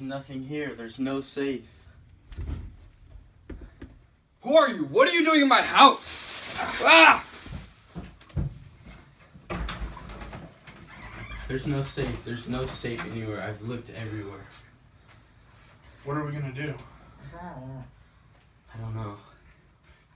nothing here. There's no safe. Who are you? What are you doing in my house? Ah! There's no safe. There's no safe anywhere. I've looked everywhere. What are we gonna do? I don't know.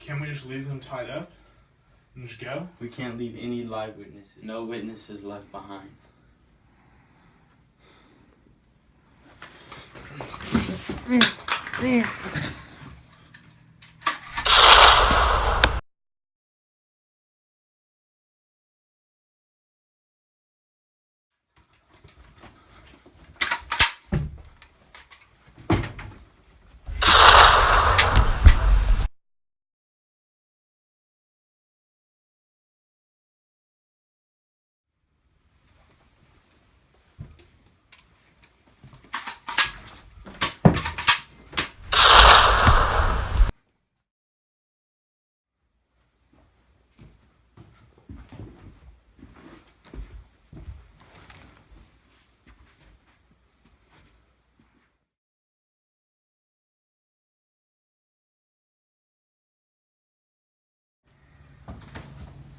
Can we just leave them tied up and just go? We can't leave any live witnesses. No witnesses left behind.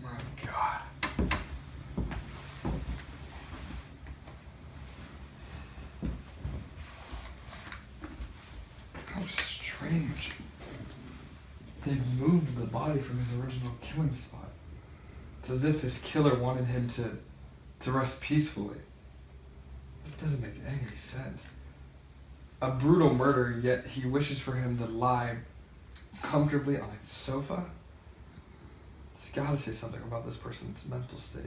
My God. How strange. They've moved the body from his original killing spot. It's as if his killer wanted him to rest peacefully. This doesn't make any sense. A brutal murder, yet he wishes for him to lie comfortably on a sofa? It's gotta say something about this person's mental state.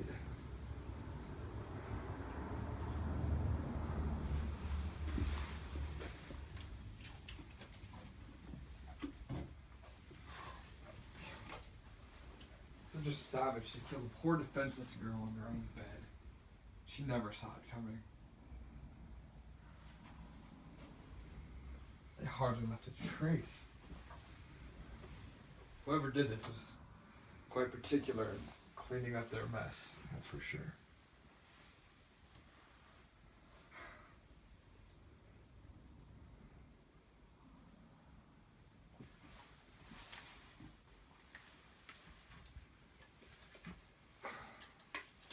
Such a savage to kill a poor defenseless girl in her own bed. She never saw it coming. They hardly left a trace. Whoever did this was quite particular in cleaning up their mess, that's for sure.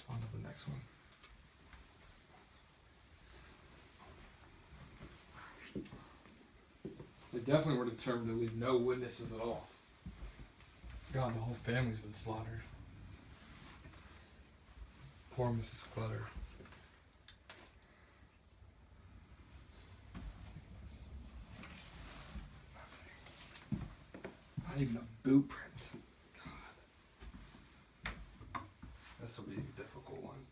On to the next one. They definitely were determined to leave no witnesses at all. God, the whole family's been slaughtered. Poor Mrs. Clutter. Not even a boot print. God. This will be a difficult one.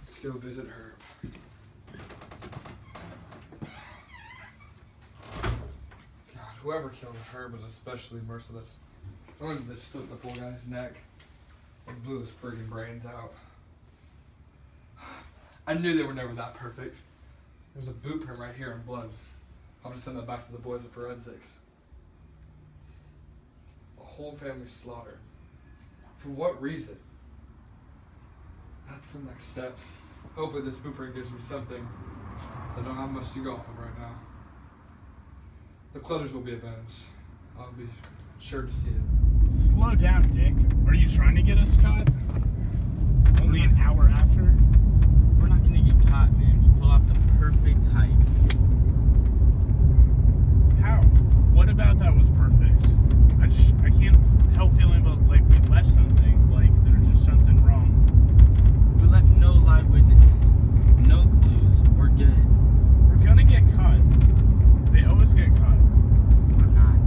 Let's go visit Herb. God, whoever killed Herb was especially merciless. Not only did they slit the poor guy's neck, they blew his friggin' brains out. I knew they were never that perfect. There's a boot print right here in blood. I'll just send that back to the boys at forensics. The whole family slaughtered. For what reason? That's the next step. Hopefully this boot print gives me something, so I don't have much to go off of right now. The Clutters will be avenged. I'll be sure to see it. Slow down, Dick. Are you trying to get us caught? Only an hour after? We're not gonna get caught, man. We pull off the perfect heist. How? What about that was perfect? I can't help feeling about like we left something, like there's just something wrong. We left no live witnesses, no clues. We're good. We're gonna get caught. They always get caught. We're not.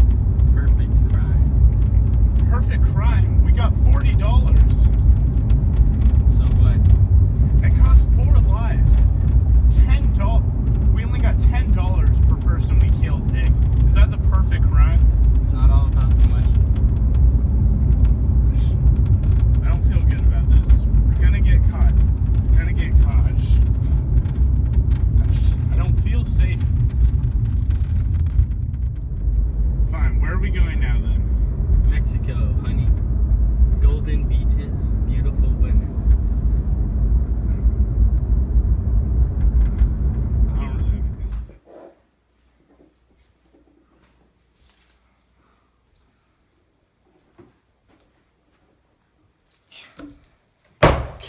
Perfect crime. Perfect crime. We got $40. So what? It cost 4 lives. $10. We only got $10 per person we killed, Dick. Is that the perfect crime? It's not all about the money. I don't feel good about this. We're gonna get caught. We're gonna get caught. I don't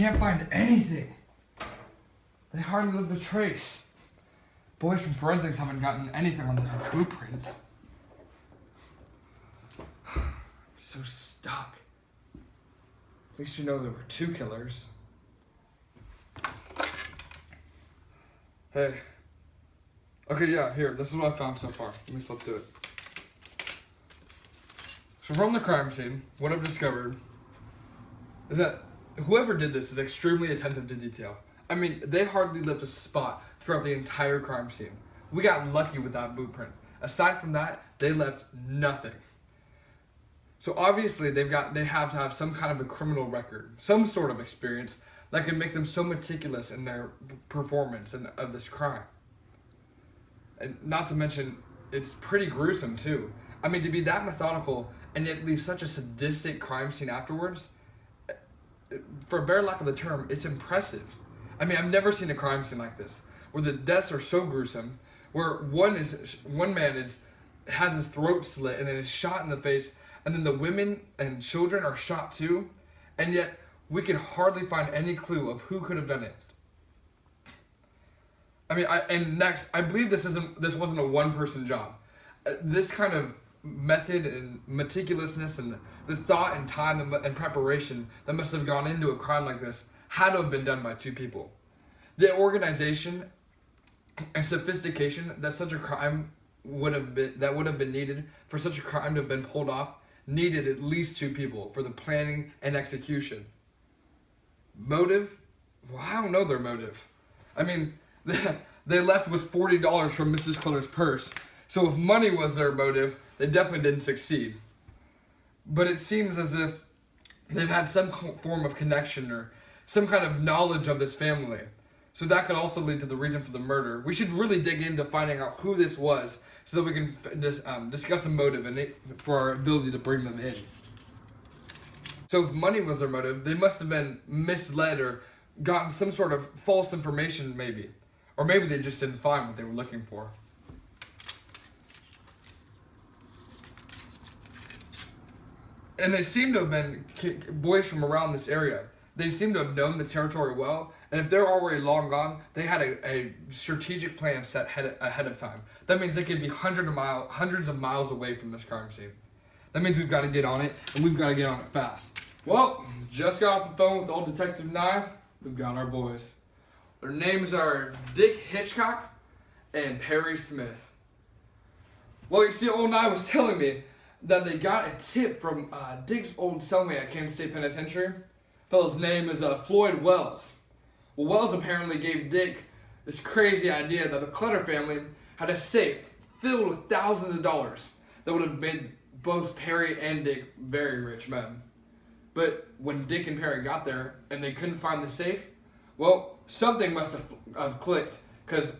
can't find anything. They hardly left a trace. Boys from forensics haven't gotten anything on this blueprint. I'm so stuck. At least we know there were 2 killers. Hey. Okay, yeah, here. This is what I found so far. Let me flip through it. So from the crime scene, what I've discovered is that whoever did this is extremely attentive to detail. I mean, they hardly left a spot throughout the entire crime scene. We got lucky with that blueprint. Aside from that, they left nothing. So obviously they have to have some kind of a criminal record, some sort of experience that can make them so meticulous in their performance of this crime. And not to mention, it's pretty gruesome too. I mean, to be that methodical and yet leave such a sadistic crime scene afterwards, for a bare lack of the term, it's impressive. I mean, I've never seen a crime scene like this, where the deaths are so gruesome, where one man has his throat slit and then is shot in the face, and then the women and children are shot too, and yet we can hardly find any clue of who could have done it. I mean, I believe this wasn't a one-person job. This kind of method and meticulousness and the thought and time and preparation that must have gone into a crime like this had to have been done by 2 people. The organization and sophistication that such a crime would have been needed for such a crime to have been pulled off needed at least 2 people for the planning and execution. Motive? Well, I don't know their motive. I mean, they left with $40 from Mrs. Clutter's purse. So if money was their motive, they definitely didn't succeed. But it seems as if they've had some form of connection or some kind of knowledge of this family. So that could also lead to the reason for the murder. We should really dig into finding out who this was so that we can discuss a motive and for our ability to bring them in. So if money was their motive, they must have been misled or gotten some sort of false information maybe. Or maybe they just didn't find what they were looking for. And they seem to have been boys from around this area. They seem to have known the territory well, and if they're already long gone, they had a strategic plan set ahead of time. That means they could be hundreds of miles away from this crime scene. That means we've got to get on it, and we've got to get on it fast. Well, just got off the phone with old Detective Nye. We've got our boys. Their names are Dick Hitchcock and Perry Smith. Well, you see, old Nye was telling me that they got a tip from Dick's old cellmate at Kansas State Penitentiary. Fellow's name is Floyd Wells. Well, Wells apparently gave Dick this crazy idea that the Clutter family had a safe filled with thousands of dollars that would have made both Perry and Dick very rich men. But when Dick and Perry got there and they couldn't find the safe, well, something must have clicked, because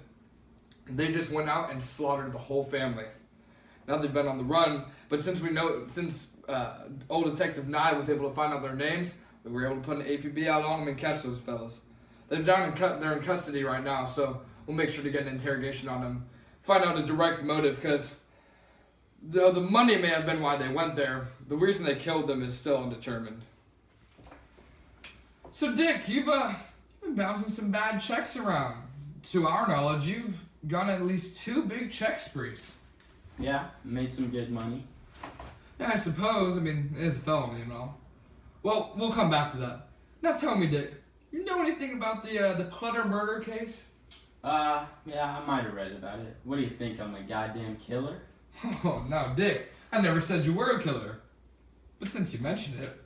they just went out and slaughtered the whole family. Now they've been on the run, but since old Detective Nye was able to find out their names, we were able to put an APB out on them and catch those fellas. They're in custody right now, so we'll make sure to get an interrogation on them, find out a direct motive, because though the money may have been why they went there, the reason they killed them is still undetermined. So Dick, you've been bouncing some bad checks around. To our knowledge, you've gone at least 2 big check sprees. Yeah, made some good money. Yeah, I suppose. I mean, it is a felony and all. Well, we'll come back to that. Now tell me, Dick, you know anything about the Clutter murder case? Yeah, I might have read about it. What do you think, I'm a goddamn killer? Oh, now, Dick, I never said you were a killer. But since you mentioned it,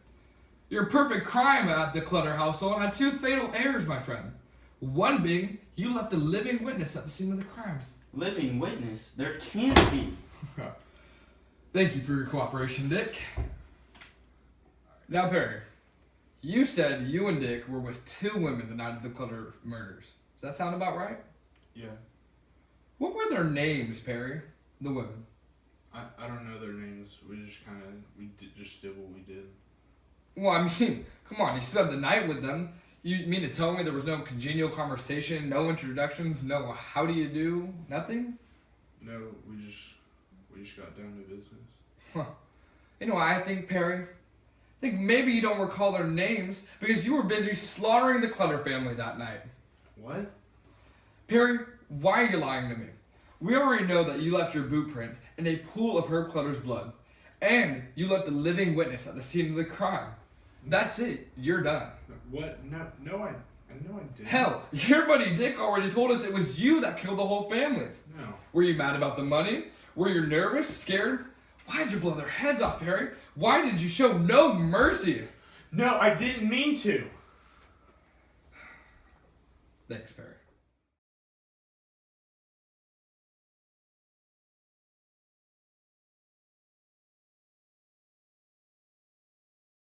your perfect crime at the Clutter household had 2 fatal errors, my friend. One being, you left a living witness at the scene of the crime. Living witness? There can't be. Thank you for your cooperation, Dick. Now, Perry, you said you and Dick were with 2 women the night of the Clutter murders. Does that sound about right? Yeah. What were their names, Perry? The women. I don't know their names. We just just did what we did. Well, I mean, come on, you spent the night with them. You mean to tell me there was no congenial conversation, no introductions, no how do you do, nothing? No, we just got down to business. Huh. You know what I think, Perry? I think maybe you don't recall their names because you were busy slaughtering the Clutter family that night. What? Perry, why are you lying to me? We already know that you left your boot print in a pool of Herb Clutter's blood. And you left a living witness at the scene of the crime. That's it. You're done. What? No, I didn't. Hell, your buddy Dick already told us it was you that killed the whole family. No. Were you mad about the money? Were you nervous, scared? Why'd you blow their heads off, Perry? Why did you show no mercy? No, I didn't mean to. Thanks, Perry.